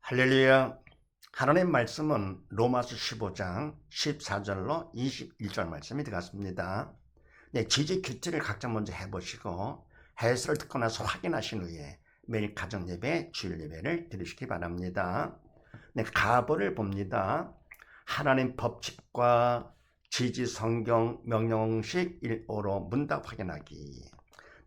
할렐루야. 하나님 말씀은 로마서 15장 14절로 21절 말씀이 들어갔습니다. 네, 지지 큐티를 각자 먼저 해보시고 해설을 듣고 나서 확인하신 후에 매일 가정 예배, 주일 예배를 드리시기 바랍니다. 네, 가보를 봅니다. 하나님 법칙과 지지 성경 명령식 1호로 문답 확인하기.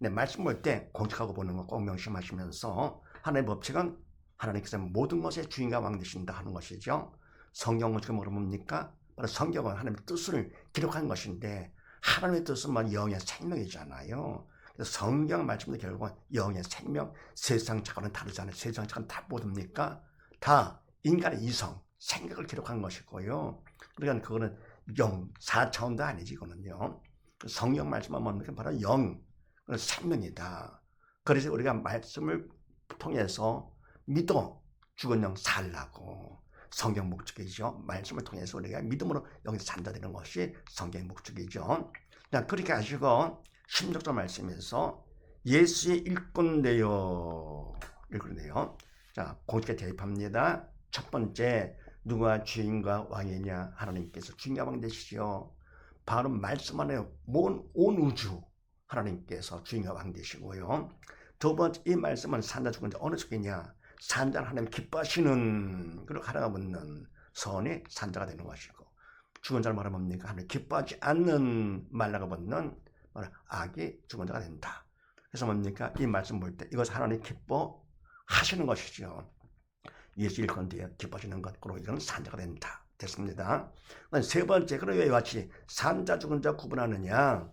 네, 말씀 볼 때 공식하고 보는 거 꼭 명심하시면서 하나님 법칙은 하나님께서 모든 것의 주인과 왕 되신다 하는 것이죠. 성경은 지금 뭐로 뭡니까? 바로 성경은 하나님의 뜻을 기록한 것인데 하나님의 뜻은 뭐 영의 생명이잖아요. 그래서 성경 말씀도 결국은 영의 생명, 세상 자과는 다르잖아요. 세상 자과는 다 뭡니까? 다 인간의 이성, 생각을 기록한 것이고요. 그러니까 그거는 영, 4차원도 아니지 이거는요. 성경 말씀은 뭡니까? 바로 영, 생명이다. 그래서 우리가 말씀을 통해서 믿어 죽은 영 살라고 성경 목적이죠. 말씀을 통해서 우리가 믿음으로 여기서 산다 되는 것이 성경 목적이죠. 자, 그렇게 하시고 16절 말씀에서 예수의 일꾼되어 읽는데요. 자, 공식에 대입합니다. 첫 번째, 누가 주인과 왕이냐? 하나님께서 주인과 왕 되시죠. 바로 말씀 안에 온 우주 하나님께서 주인과 왕 되시고요. 두 번째, 이 말씀은 산자 죽은 자 어느 쪽이냐? 산자는 하나님 기뻐하시는 그리고 하나가 묻는 선이 산자가 되는 것이고, 죽은 자를 말하면 뭡니까? 하나님 기뻐하지 않는 말라가 묻는 악이 죽은 자가 된다. 그래서 뭡니까? 이 말씀 볼 때 이것을 하나님 기뻐하시는 것이죠. 예수 일꾼되어 기뻐하시는 것, 그리고 이건 산자가 된다. 됐습니다. 세 번째, 그럼 왜 같이 산자 죽은 자 구분하느냐?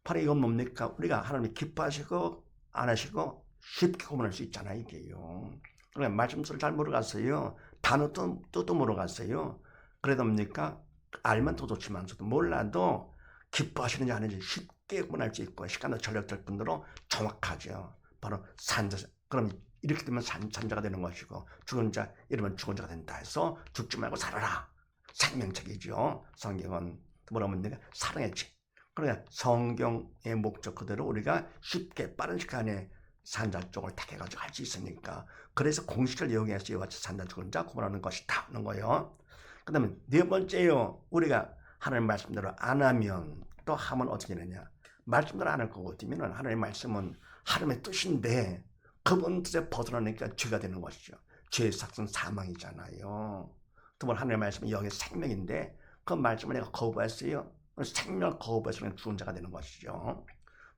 바로 이건 뭡니까? 우리가 하나님 기뻐하시고 안 하시고 쉽게 구분할 수 있잖아요, 이게요. 그러니까 말씀을 잘 모르겠어요. 단어도 뜻도 모르겠어요. 그래도 뭡니까? 알면 더 좋지만서도 몰라도 기뻐하시는지 아닌지 쉽게 구분할 수 있고 시간도 전력될 뿐더러 정확하죠. 바로 산자. 그럼 이렇게 되면 산자가 되는 것이고 죽은 자 이러면 죽은 자가 된다 해서 죽지 말고 살아라. 생명책이죠. 성경은 뭐라고 합니까? 사랑의 책. 그러니까 성경의 목적 그대로 우리가 쉽게 빠른 시간에 산자 쪽을 택해가지고 할 수 있으니까 그래서 공식을 이용해서 이와 같이 산자 죽은 자 구분하는 것이다 하는 거예요. 그 다음에 네 번째요. 우리가 하나님 말씀대로 안 하면 또 하면 어떻게 되느냐. 말씀대로 안 할 거고 뛰면 하나님 말씀은 하나님의 뜻인데 그분 뜻에 벗어나니까 죄가 되는 것이죠. 죄의 삭은 사망이잖아요. 두 번 하나님의 말씀은 영의 생명인데 그 말씀을 내가 거부했어요. 생명을 거부해서 죽은 자가 되는 것이죠.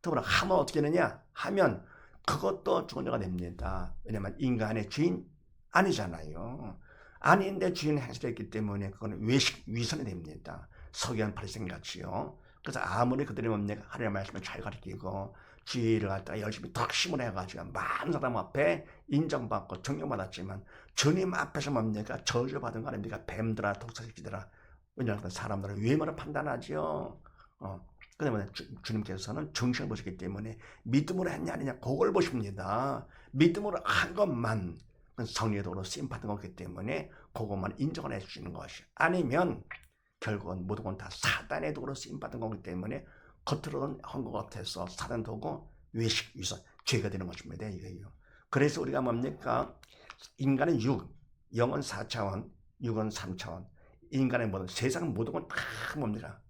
더불어 하면 어떻게 되느냐? 하면 그것도 죽은 자가 됩니다. 왜냐하면 인간의 주인 아니잖아요. 아닌데 주인 행세했기 때문에 그거는 위선이 됩니다. 서기관 바리새인 같이요. 그래서 아무리 그들이 뭡니까? 하나님의 말씀을 잘 가르치고 주의를 갖다가 열심히 덕심을 해가지고 많은 사람 앞에 인정받고 존경받았지만 주님 앞에서 뭡니까? 저주받은 거 아닙니까? 뱀들아 독사새끼들아. 왜냐하면 사람들은 외모를 판단하죠. 그다음에 주님께서는 정신을 보시기 때문에 믿음으로 했냐 아니냐 그걸 보십니다. 믿음으로 한 것만 성령의 도로 쓰임 받은 거기 때문에 그것만 인정을 해주시는 것이 아니면 결국은 모든 건 다 사단의 도로 쓰임 받은 거기 때문에 겉으로는 한 것 같아서 사단 도고 외식 위선 죄가 되는 것입니다. 이거예요. 그래서 우리가 뭡니까? 인간의 영은 4차원, 육은 3차원. 인간의 모든 세상 모든 건 다 뭡니까?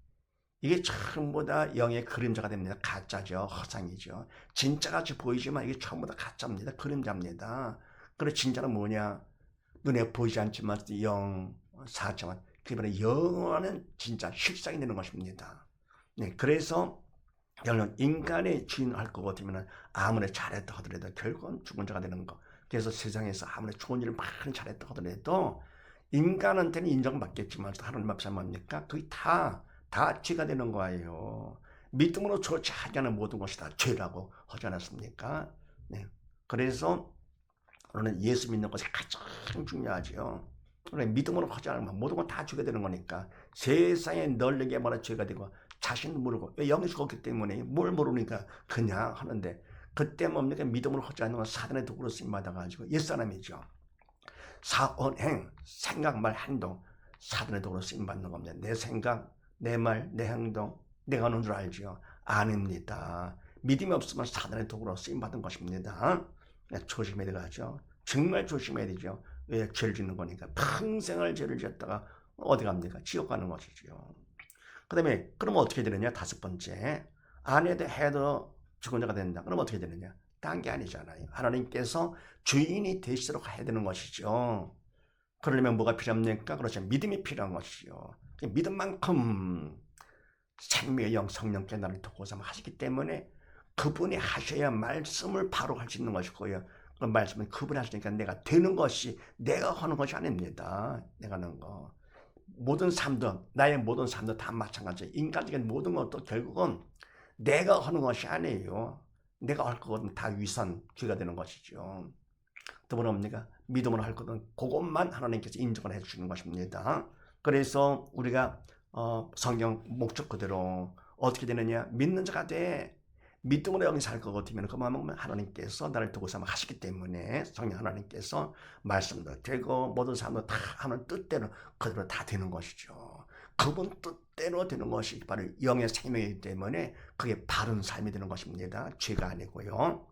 이게 전부 다 영의 그림자가 됩니다. 가짜죠. 허상이죠. 진짜같이 보이지만 이게 전부 다 가짜입니다. 그림자입니다. 그래 진짜는 뭐냐? 눈에 보이지 않지만 영, 4차원. 그게 바로 영원한 진짜 실상이 되는 것입니다. 네, 그래서 결론 인간의 주인을 할 거고 되면 아무리 잘했다 하더라도 결국은 죽은 자가 되는 거. 그래서 세상에서 아무리 좋은 일을 많이 잘했다 하더라도 인간한테는 인정받겠지만 하나님 앞에서 뭡니까? 그게 다 죄가 되는 거예요. 믿음으로 좋지 하지 않은 모든 것이 다 죄라고 하지 않았습니까? 네. 그래서 오늘 예수 믿는 것이 가장 중요하죠. 믿음으로 하지 않으면 모든 건 다 죄가 되는 거니까 세상에 널리게 말해 죄가 되고 자신도 모르고 왜 영이 죽었기 때문에 뭘 모르니까 그냥 하는데 그때 뭡니까? 믿음으로 하지 않는 건 사단의 도구로 쓰임받아가지고 옛사람이죠. 사언행, 생각, 말, 행동 사단의 도구로 쓰임받는 겁니다. 내 생각, 내 말, 내 행동 내가 하는 줄 알죠? 아닙니다. 믿음이 없으면 사단의 도구로 쓰임받은 것입니다. 조심해야 되죠. 정말 조심해야 되죠. 왜 죄를 짓는 거니까. 평생을 죄를 지었다가 어디 갑니까? 지옥 가는 것이죠. 그 다음에 그러면 어떻게 되느냐? 다섯 번째, 아내도 해도 죽은 자가 된다. 그럼 어떻게 되느냐? 딴 게 아니잖아요. 하나님께서 주인이 되시도록 해야 되는 것이죠. 그러려면 뭐가 필요합니까? 그렇죠. 믿음이 필요한 것이죠. 믿음만큼 생명의 영 성령께 나를 돕고서 하시기 때문에 그분이 하셔야 말씀을 바로 할 수 있는 것이고요. 그 말씀은 그분이 하시니까 내가 되는 것이 내가 하는 것이 아닙니다. 내가 하는 거. 모든 삶도 나의 모든 삶도 다 마찬가지예요. 인간적인 모든 것도 결국은 내가 하는 것이 아니에요. 내가 할 것은 다 위선, 귀가 되는 것이죠. 더불어 뭡니까? 믿음으로 할 것은 그것만 하나님께서 인정을 해주시는 것입니다. 그래서 우리가 성경 목적 그대로 어떻게 되느냐? 믿는 자가 돼. 믿음으로 여기 살 것 같으면 그 마음은 하나님께서 나를 두고 삼아 하시기 때문에 성령 하나님께서 말씀도 되고 모든 사람도 다 하는 뜻대로 그대로 다 되는 것이죠. 그분 뜻대로 되는 것이 바로 영의 생명이기 때문에 그게 바른 삶이 되는 것입니다. 죄가 아니고요.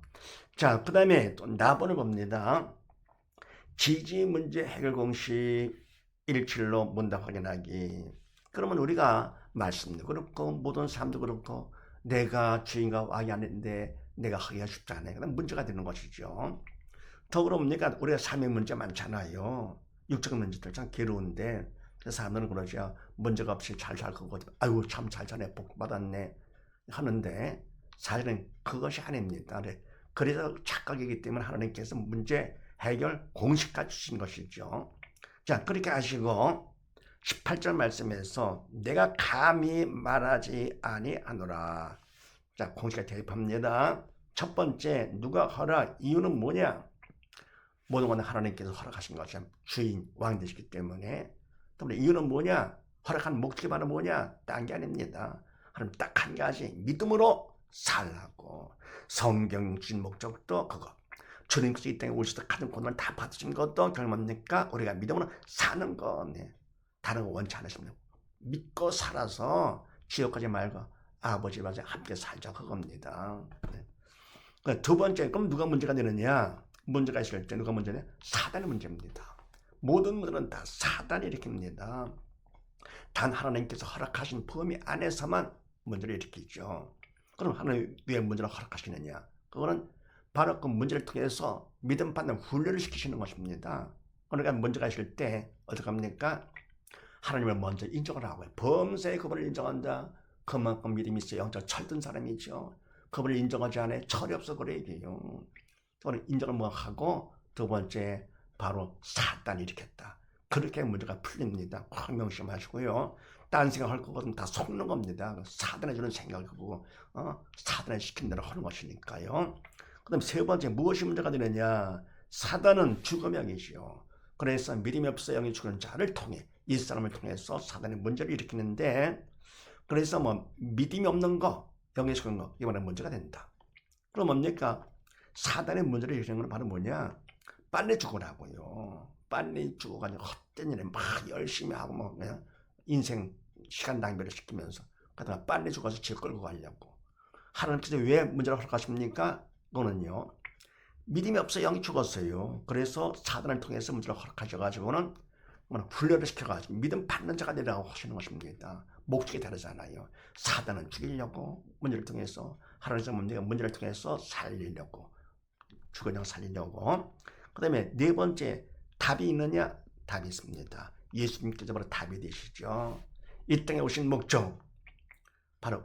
자, 그 다음에 또 나번을 봅니다. 지지 문제 해결 공식 17로 문답 확인하기. 그러면 우리가 말씀도 그렇고 모든 사람도 그렇고 내가 주인과 왕이 아닌데 내가 하기가 쉽지 않아요. 그럼 문제가 되는 것이죠. 더불어 뭡니까? 우리가 삶의 문제 많잖아요. 육적인 문제들 참 괴로운데 사람들은 그러죠. 문제가 없이 잘 살 거거든. 아유 참 잘 사네. 복 받았네. 하는데 사실은 그것이 아닙니다. 그래서 착각이기 때문에 하나님께서 문제 해결 공식까지 주신 것이죠. 자, 그렇게 하시고 18절 말씀에서 내가 감히 말하지 아니하노라. 자, 공식에 대입합니다. 첫 번째, 누가 허락, 이유는 뭐냐? 모든 건 하나님께서 허락하신 것이 주인, 왕 되시기 때문에. 그런데 이유는 뭐냐? 허락한 목적이 바로 뭐냐? 딴 게 아닙니다. 하나님 딱 한 가지, 믿음으로 살라고. 성경 주신 목적도 그거. 주님께서 이 땅에 오셔서 가진 고난을 다 받으신 것도 결말입니까? 우리가 믿음으로 사는 거. 네. 다른 거 원치 않으십니다. 믿고 살아서 지옥 가지 말고 아버지와 함께 살자 그겁니다. 네. 두 번째, 그럼 누가 문제가 되느냐? 문제가 있을 때 누가 문제냐? 사단의 문제입니다. 모든 문제는 다 사단이 일으킵니다. 단 하나님께서 허락하신 범위 안에서만 문제를 일으키죠. 그럼 하나님 왜 문제를 허락하시느냐? 그거는 바로 그 문제를 통해서 믿음 받는 훈련을 시키시는 것입니다. 그러니까 문제가 있을 때 어떻게 합니까? 하나님을 먼저 인정을 하고요. 범사에 그분을 인정한다. 그만큼 믿음이 있어요. 영적 철든 사람이죠. 그분을 인정하지 않아요. 철이 없어 그래 이게요. 그걸 인정을 뭐 하고 두 번째 바로 사단이 일으켰다. 그렇게 문제가 풀립니다. 확 명심하시고요. 딴 생각할 거거든 다 속는 겁니다. 사단이 주는 생각을 보고 사단이 시킨 대로 하는 것이니까요. 그 다음 세 번째 무엇이 문제가 되느냐. 사단은 죽음형이지요. 그래서 믿음이 없어 영이 죽은 자를 통해 이 사람을 통해서 사단의 문제를 일으키는데 그래서 뭐 믿음이 없는 거 영이 죽은 거 이번에 문제가 된다. 그럼 뭡니까? 사단의 문제를 일으키는 건 바로 뭐냐? 빨리 죽으라고요. 빨리 죽어가지고 헛된 일에 막 열심히 하고 뭐 그냥 인생 시간 낭비를 시키면서 그러다가 빨리 죽어서 지옥 끌고 가려고. 하나님께서 왜 문제를 허락하십니까? 그거는요. 믿음이 없어 영이 죽었어요. 그래서 사단을 통해서 문제를 허락하셔가지고는 훈련을 시켜가지고 믿음 받는 자가 되라고 하시는 것입니다. 목적이 다르잖아요. 사단은 죽이려고 문제를 통해서 하나님께서 문제를 통해서 살리려고 죽은 영 살리려고. 그 다음에 네 번째 답이 있느냐? 답이 있습니다. 예수님께서 바로 답이 되시죠. 이 땅에 오신 목적 바로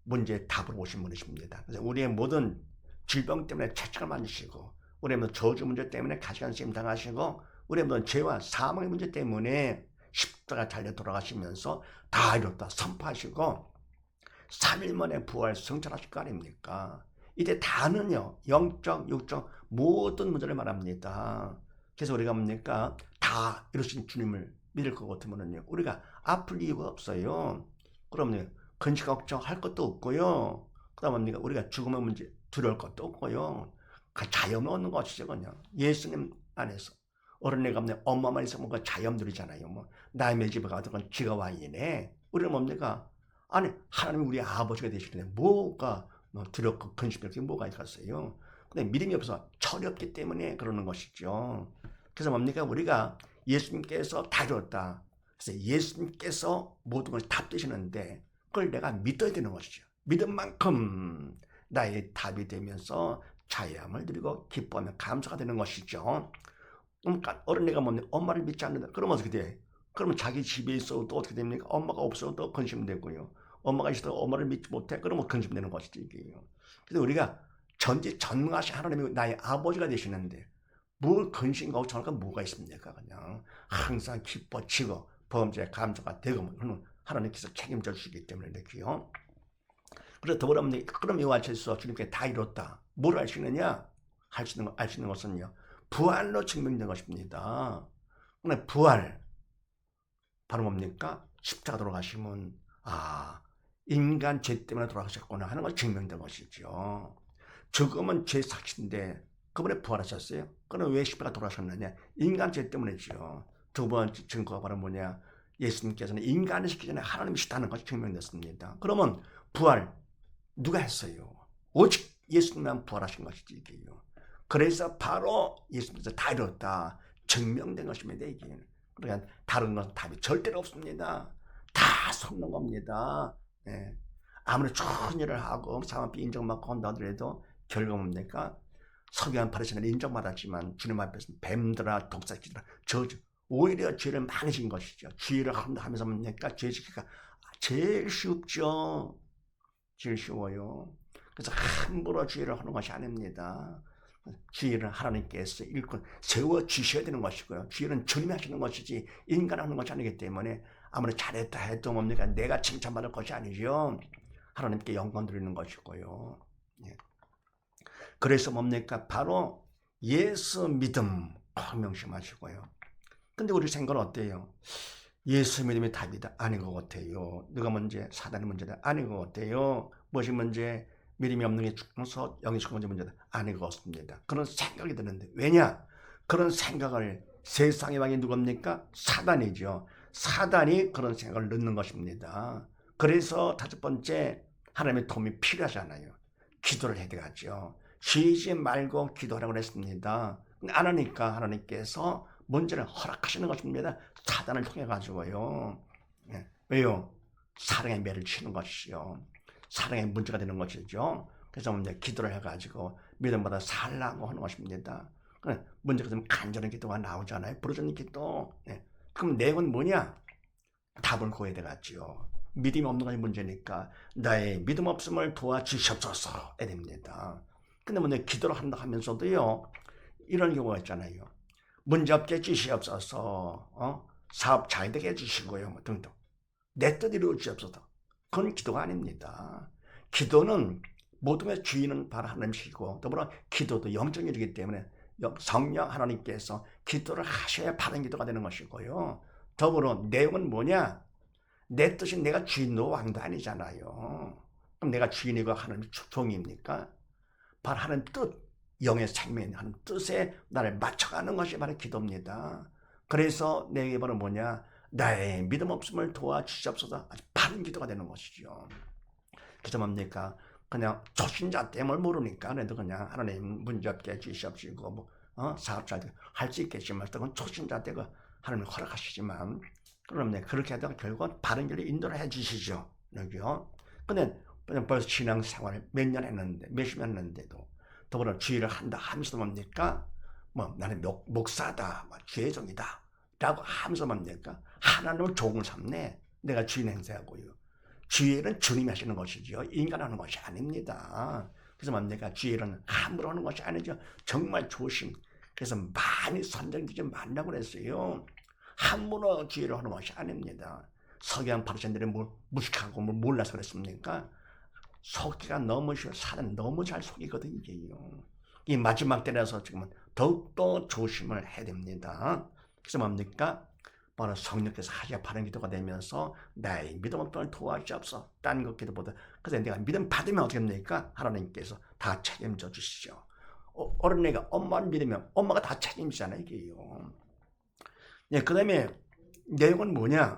문제의 답으로 오신 분이십니다. 그래서 우리의 모든 질병 때문에 채찍을 맞으시고 우리의 모든 저주 문제 때문에 가시관 시험 당하시고 우리의 모든 죄와 사망의 문제 때문에 십자가 달려 돌아가시면서 다 이뤘다 선포하시고 3일 만에 부활 성찰하실 거 아닙니까? 이때 다는요 영적 육적 모든 문제를 말합니다. 그래서 우리가 뭡니까? 다 이루신 주님을 믿을 것 같으면요 우리가 아플 이유가 없어요. 그럼요 근심 걱정할 것도 없고요. 그다음 뭡니까? 우리가 죽음의 문제 두려울 것도 없고요. 자연 얻는 것이죠 그냥 예수님 안에서. 어른애가 없네 엄마만 있으면 뭔가 자연들이잖아요. 뭐 남의 집에 가도 그건 지가 와인에 우리는 뭡니까? 아니 하나님이 우리 아버지가 되시는데 뭐가 두렵고 근심할 게 뭐가 있겠어요. 근데 믿음이 없어서 철이 없기 때문에 그러는 것이죠. 그래서 뭡니까? 우리가 예수님께서 다 이뤘다. 그래서 예수님께서 모든 걸 다 되시는데 그걸 내가 믿어야 되는 것이죠. 믿은 만큼 나의 답이 되면서 자유함을 누리고 기뻐하며 감사가 되는 것이죠. 그러니까 어린애가 뭡니까? 엄마를 믿지 않는다. 그러면 어떻게 돼? 그러면 자기 집에 있어도 또 어떻게 됩니까? 엄마가 없어도 근심되고요. 엄마가 있어도 엄마를 믿지 못해. 그러면 근심되는 것이죠. 이게요. 그래서 우리가 전지전능하신 하나님이 나의 아버지가 되시는데 뭘 근심과 걱정할 건 뭐가 있습니까? 그냥 항상 기뻐지고 범죄 감사가 되고 그러면 하나님께서 책임져 주시기 때문에 이렇게요. 그래서 더불어 그럼 이와 같이서 주님께 다 이뤘다. 뭘 알 수 있느냐? 알 수 있는 것은요. 부활로 증명된 것입니다. 근데 부활 바로 뭡니까? 십자가 돌아가시면 인간 죄 때문에 돌아가셨구나 하는 걸 증명된 것이죠. 죽음은 죄 삭신데 그분이 부활하셨어요. 그럼 왜 십자가 돌아가셨느냐? 인간 죄 때문이죠. 두 번째 증거가 바로 뭐냐? 예수님께서는 인간을 시키기 전에 하나님이시다는 것이 증명됐습니다. 그러면 부활 누가 했어요? 오직 예수님만 부활하신 것이지 이게요. 그래서 바로 예수님께서 다 이뤘다 증명된 것입니다. 이게. 그러니까 다른 것은 답이 절대로 없습니다. 다 속는 겁니다. 네. 아무리 좋은 일을 하고 사람한테 인정받고 한다 하더라도 결과 뭡니까? 서기관 바리새인은 인정받았지만 주님 앞에서는 뱀들아 독사끼들아 저주 오히려 죄를 많이 진 것이죠. 죄를 하면서 뭡니까? 죄 지기가 제일 쉽죠. 제일 쉬워요. 그래서 함부로 죄를 하는 것이 아닙니다. 죄를 하나님께서 일꾼 세워 주셔야 되는 것이고요. 죄는 주님이 하시는 것이지 인간 하는 것이 아니기 때문에 아무리 잘했다 해도 뭡니까? 내가 칭찬받을 것이 아니죠. 하나님께 영광 드리는 것이고요. 예. 그래서 뭡니까? 바로 예수 믿음 꼭 명심하시고요. 근데 우리 생각은 어때요? 예수 믿음이 답이다. 아닌 것 같아요. 누가 문제? 사단의 문제다. 아닌 것 같아요. 무엇이 문제? 믿음이 없는 게 죽어서 영이 죽은 게 문제다. 아닌 것 같습니다. 그런 생각이 드는데 왜냐? 그런 생각을 세상의 왕이 누굽니까? 사단이죠. 사단이 그런 생각을 넣는 것입니다. 그래서 다섯 번째 하나님의 도움이 필요하잖아요. 기도를 해야 되겠죠. 쉬지 말고 기도하라고 했습니다. 안 하니까 하나님께서 문제를 허락하시는 것입니다. 사단을 통해 가지고요. 예. 왜요? 사랑의 매를 치는 것이요. 사랑의 문제가 되는 것이죠. 그래서 이제 기도를 해가지고 믿음보다 살라고 하는 것입니다. 문제가 좀 간절한 기도가 나오잖아요. 부르짖는 기도. 예. 그럼 내용은 뭐냐? 답을 구해야 되겠죠. 믿음이 없는 것이 문제니까 나의 믿음 없음을 도와주시옵소서 해야 됩니다. 근데 뭐 기도를 한다 하면서도요. 이런 경우가 있잖아요. 문제없게 주시옵소서, 사업 잘 되게 해주시고요, 뭐 등등. 내 뜻 이루어 주시옵소서. 그건 기도가 아닙니다. 기도는 모든 것의 주인은 바로 하나님이시고 더불어 기도도 영적인 일이기 때문에 성령 하나님께서 기도를 하셔야 바른 기도가 되는 것이고요. 더불어 내용은 뭐냐? 내 뜻이 내가 주인도 왕도 아니잖아요. 그럼 내가 주인이고 하나님 종입니까? 바로 하나님 뜻. 영의 생명이 하는 뜻에 나를 맞춰가는 것이 바로 기도입니다. 그래서 내게 바로 뭐냐? 나의 믿음 없음을 도와주시옵소서. 아주 바른 기도가 되는 것이죠. 그래서 뭡니까? 그냥 초신자 때문에 모르니까 그래도 그냥 하나님 문제없게 주시옵시고 사업 잘 할 수 있겠지만 그건 초신자 때가 하나님 허락하시지만 그럼 그렇게 하다가 결국은 바른 길로 인도를 해주시죠. 여기요. 근데 벌써 신앙생활을 몇 년 했는데 몇십 년 했는데도 더불어 주의를 한다 하면서 뭡니까? 나는 목사다, 죄종이다 라고 하면서 뭡니까? 하나님을 종을 삼네. 내가 주인 행세하고요. 주의는 주님이 하시는 것이죠. 인간 하는 것이 아닙니다. 그래서 뭡니까? 주의는 함부로 하는 것이 아니죠. 정말 조심. 그래서 많이 선정되지 말라고 그랬어요. 함부로 주의를 하는 것이 아닙니다. 서기관 바리새인들이 무식하고 몰라서 그랬습니까? 속기가 너무 쉬워. 사람은 너무 잘 속이거든 이게요. 이 마지막 때라서 지금은 더욱더 조심을 해야 됩니다. 그래서 뭡니까? 바로 성령께서 하셔야 바른 기도가 되면서 나의 믿음 없음을 도와주옵소서. 딴 것 기도보다. 그래서 내가 믿음 받으면 어떻게 됩니까? 하나님께서 다 책임져 주시죠. 어린애가 엄마를 믿으면 엄마가 다 책임지잖아요 이게요. 네, 그 다음에 내용은 뭐냐?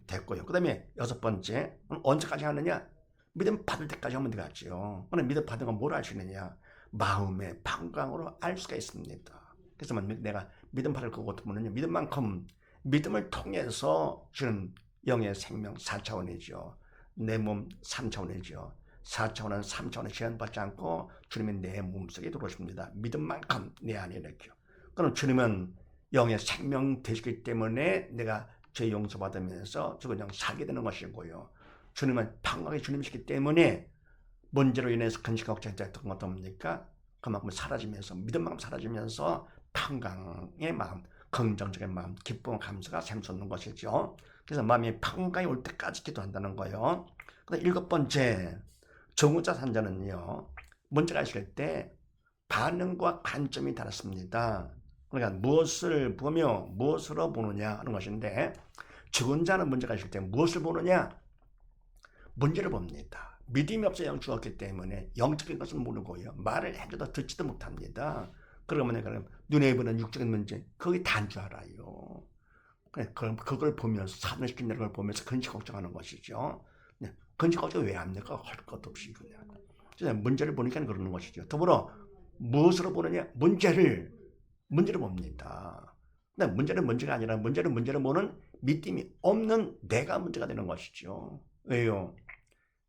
됐고요. 그 다음에 여섯 번째 언제까지 하느냐? 믿음 받을 때까지 하면 되겠죠. 그럼 믿음 받은 건 뭘 알 수 있느냐? 마음의 방광으로 알 수가 있습니다. 그래서 내가 믿음 받을 것 같으면요. 믿음만큼 믿음을 통해서 주는 영의 생명 4차원이죠. 내 몸 3차원이죠. 4차원은 3차원의 제한받지 않고 주님이 내 몸속에 들어오십니다. 믿음만큼 내 안에 이렇게요. 그럼 주님은 영의 생명 되시기 때문에 내가 죄 용서받으면서 죽은 영 살게 되는 것이고요. 주님은 평강의 주님이시기 때문에 문제로 인해서 근심 걱정했던 것도 뭡니까? 그만큼 사라지면서 믿음만큼 사라지면서 평강의 마음, 긍정적인 마음, 기쁨, 감사가 샘솟는 것이죠. 그래서 마음이 평강이 올 때까지 기도한다는 거예요. 근데 7번째, 정우자 산자는요, 문제가 있을 때 반응과 관점이 다릅니다. 그러니까 무엇을 보며 무엇으로 보느냐 하는 것인데, 죽은 자는 문제가 있을 때 무엇을 보느냐? 문제를 봅니다. 믿음이 없어 영 죽었기 때문에 영적인 것은 모르고요. 말을 해줘도 듣지도 못합니다. 그러면 눈에 보는 육적인 문제, 그게 다인 줄 알아요. 그걸 보면서 사는시키는 걸 보면서 근심 걱정하는 것이죠. 네, 근심 걱정 왜 합니까? 할 것도 없이 그냥. 문제를 보니까 그러는 것이죠. 더불어 무엇으로 보느냐? 문제를 봅니다. 근데 문제는 문제가 아니라 문제를 보는 믿음이 없는 내가 문제가 되는 것이죠. 왜요?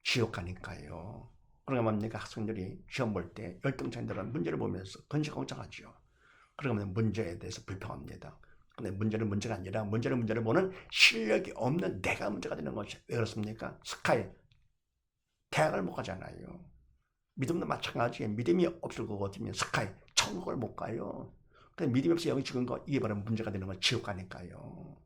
지옥 가니까요. 그러니까 뭡니까? 학생들이 시험 볼 때 열등차인들은 문제를 보면서 근심 걱정하죠. 그러면 문제에 대해서 불평합니다. 근데 문제는 문제가 아니라 문제를 보는 실력이 없는 내가 문제가 되는 것이 왜 그렇습니까? 스카이 대학을 못 가잖아요. 믿음도 마찬가지예요. 믿음이 없을 것 같으면 스카이 천국을 못 가요. 근데 믿음이 없어 영이 죽은 거 이게 바로 문제가 되는 건 지옥 가니까요.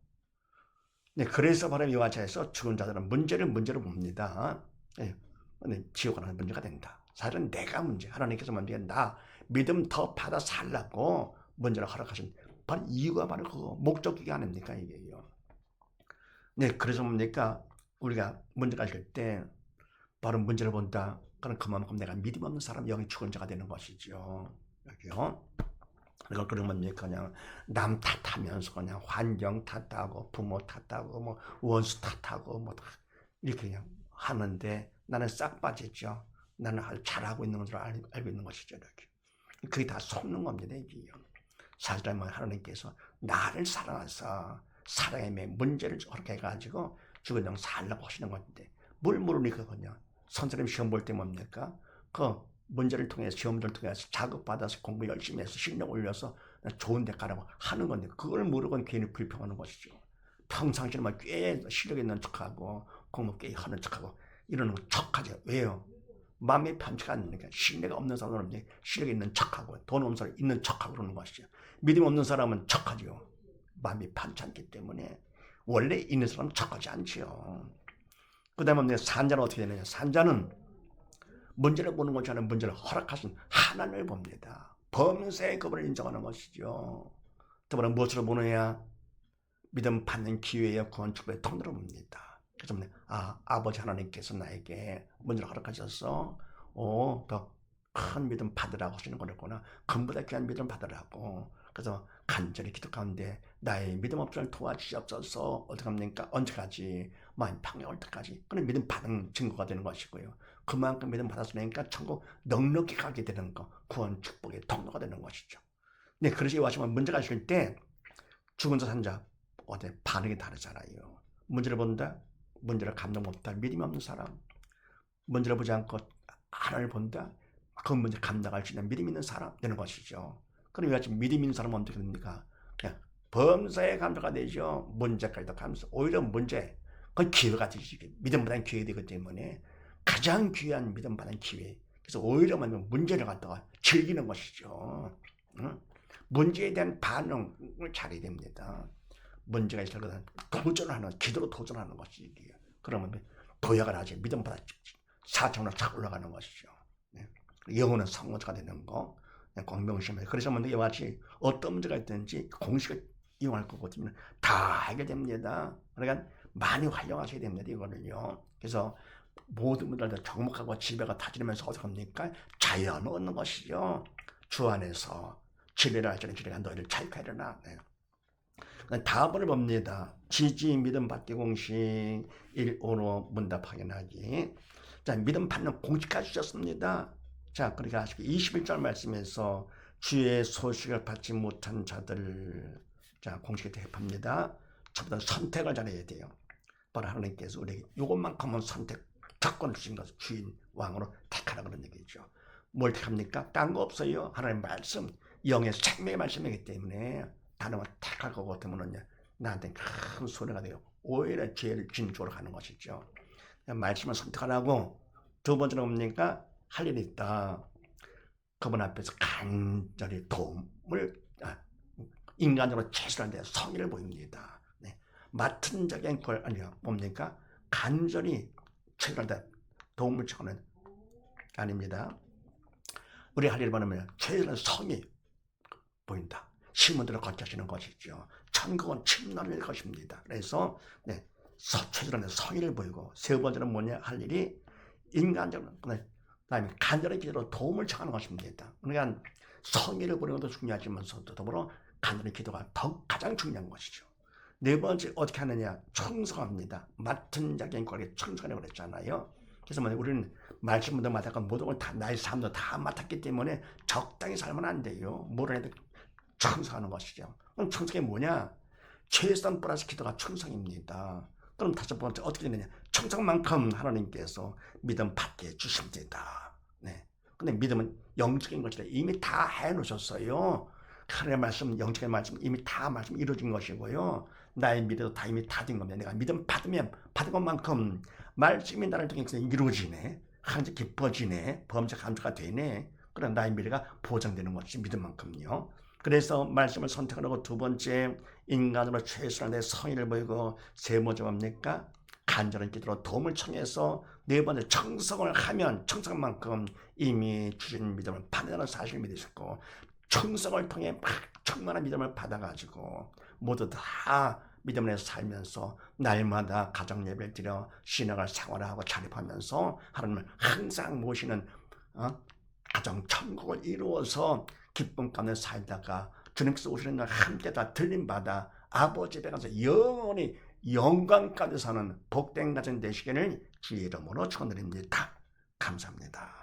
네, 그래서 바로 요한차에서 죽은 자들은 문제를 봅니다. 네, 근데 지옥 가는 문제가 된다. 사실은 내가 문제. 하나님께서 먼저 나 믿음 더 받아 살라고 문제를 허락하신 바로 이유가 바로 그거 목적이 아닙니까 이게요. 네, 그래서 뭡니까 우리가 문제가 있을 때 바로 문제를 본다. 그럼 그만큼 내가 믿음 없는 사람 영이 죽은 자가 되는 것이죠. 여기요. 그러면 그냥 남 탓하면서 그냥 환경 탓하고 부모 탓하고 뭐 원수 탓하고 뭐 이렇게 그냥 하는데 나는 싹 빠졌죠. 나는 잘하고 있는 줄 알고 있는 것이죠. 이렇게. 그게 다 속는 겁니다. 이게요. 사실은 하나님께서 나를 사랑해서 사랑의 문제를 저렇게 해가지고 죽은 영 살라고 하시는 건데 뭘 모르니까 그냥 선생님 시험 볼 때 뭡니까? 그 문제를 통해서 시험들을 통해서 자극받아서 공부 열심히 해서 실력 올려서 좋은 데 가라고 하는 건데 그걸 모르고 괜히 불평하는 것이죠. 평상시에만 꽤 실력 있는 척하고 공부 꽤 하는 척하고 이러는 척하죠. 왜요? 마음이 편치가 않으니까 신뢰가 없는 사람은 실력 있는 척하고 돈 없는 사람 있는 척하고 그러는 것이죠. 믿음 없는 사람은 척하죠. 마음이 편치 않기 때문에 원래 있는 사람은 척하지 않지요. 그 다음에 산자는 어떻게 되느냐. 산자는 문제를 보는 것이 아니라 문제를 허락하신 하나님을 봅니다. 범사의 그분을 인정하는 것이죠. 더불어 무엇으로 보느냐. 믿음 받는 기회에 구원 축복의 통로로 봅니다. 그래서 아버지 하나님께서 나에게 문제를 허락하셔서 더 큰 믿음 받으라고 하시는 거였구나. 금보다 귀한 믿음 받으라고. 그래서 간절히 기도 가운데 나의 믿음 없음을 도와주시옵소서. 어떻게 합니까? 언제까지? 마음 평양 올 때까지. 그런 믿음 받은 증거가 되는 것이고요. 그만큼 믿음 받았으니까 천국 넉넉히 가게 되는 거. 구원 축복의 통로가 되는 것이죠. 네, 그래서 이와시면 문제가 있을 때 죽은 자 산자 어때 반응이 다르잖아요. 문제를 본다, 문제를 감동 못한다, 믿음이 없는 사람. 문제를 보지 않고 하나님을 본다, 그 문제 감당할 수 있는 믿음 있는 사람 되는 것이죠. 그럼 이같이 믿음 있는 사람은 어떻게 됩니까? 그냥 범사에 감사가 되죠. 문제까지도 감사. 오히려 문제, 그건 기회가 되지. 믿음보다는 기회가 되기 때문에 가장 귀한 믿음 받은 기회. 그래서 오히려 문제를 갖다가 즐기는 것이죠. 응? 문제에 대한 반응을 잘해야 됩니다. 문제가 있을 때는 도전하는, 기도로 도전하는 것이 그러면 도약을 하지. 믿음보다 4차원으로 착 올라가는 것이죠. 네. 영혼은 성모자가 되는 거. 공명심에. 그래서 이와 같이 어떤 문제가 있든지 공식을 이용할 거거든요. 다 해결됩니다. 그러니까 많이 활용하셔야 됩니다. 이거는요. 그래서 모든 분들도 정목하고 지배가 다지면서 어떻게 합니까? 자연 얻는 것이죠. 주 안에서 지배를 할 줄은 주리가 너희를 자유하려나. 네. 다음을 봅니다. 지지 믿음 받기 공식 1호로 문답 확인하기. 자, 믿음 받는 공식까지 주셨습니다. 자, 그렇게 하시고 21절 말씀에서 주의 소식을 받지 못한 자들, 자 공식에 대입합니다. 첫부터 선택을 잘해야 돼요. 바로 하나님께서 우리에게 이것만큼은 선택 특권을 주신 것을 주인 왕으로 택하라 그런 얘기죠. 뭘 택합니까? 딴 거 없어요. 하나님 말씀, 영의 생명의 말씀이기 때문에 다른 걸 택할 것 같으면은요 나한테 큰 손해가 돼요. 오히려 죄를 진 쪽으로 가는 것이죠. 말씀을 선택하라고. 두 번째는 뭡니까? 할 일이 있다. 그분 앞에서 간절히 도움을 인간적으로 최선을 다해 성의를 보입니다. 네. 맡은 자의 걸 아니요 뭡니까? 간절히 최선을 다해 도움을 청하는 아닙니다. 우리 할 일을 보면 최선의 성의 보인다. 시몬들을 거쳐지는 것이죠. 천국은 침노일 것입니다. 그래서 네, 최선의 성의를 보이고 세 번째는 뭐냐 할 일이 인간적으로 그다음에 간절한 기도로 도움을 청하는 것입니다. 그러니까 성의를 보이는 것도 중요하지만서도 더불어 간절한 기도가 가장 중요한 것이죠. 네 번째 어떻게 하느냐 청성합니다. 맡은 자에게 거기에 청성하라고 그랬잖아요. 그래서 우리는 말씀도 맡았고 모든 걸 다 나의 삶도 다 맡았기 때문에 적당히 살면 안 돼요. 모르는 애들 청성하는 것이죠. 그럼 청성이 뭐냐? 최선 플러스 기도가 청성입니다. 그럼 다섯 번째 어떻게 되느냐? 청성만큼 하나님께서 믿음 받게 해주십니다. 네. 근데 믿음은 영적인 것이라 이미 다 해놓으셨어요. 하나님의 말씀, 영적인 말씀 이미 다 말씀 이루어진 것이고요. 나의 믿음도 다 이미 다 된 겁니다. 내가 믿음 받으면 받은 것만큼 말씀이 나를 통해서 이루어지네. 하나님 기뻐지네. 범죄 감수가 되네. 그럼 나의 미래가 보장되는 것이 믿음만큼요. 그래서 말씀을 선택하고 두 번째 인간으로 최선을 다해 성의를 보이고 세 번째 뭡니까? 간절한 기도로 도움을 청해서 네 번째 청성을 하면 청성만큼 이미 주신 믿음을 받는다는 사실을 믿으셨고 청성을 통해 막 충만한 믿음을 받아가지고 모두 다 믿음을 살면서 날마다 가정 예배를 드려 신앙을 생활하고 자립하면서 하나님을 항상 모시는 가정 천국을 이루어서 기쁨 가운데 살다가 주님께서 오시는 날 함께 다 들림받아 아버지 집에 가서 영원히 영광 가운데 사는 복된 가정 되시기를 주의 이름으로 축원드립니다. 감사합니다.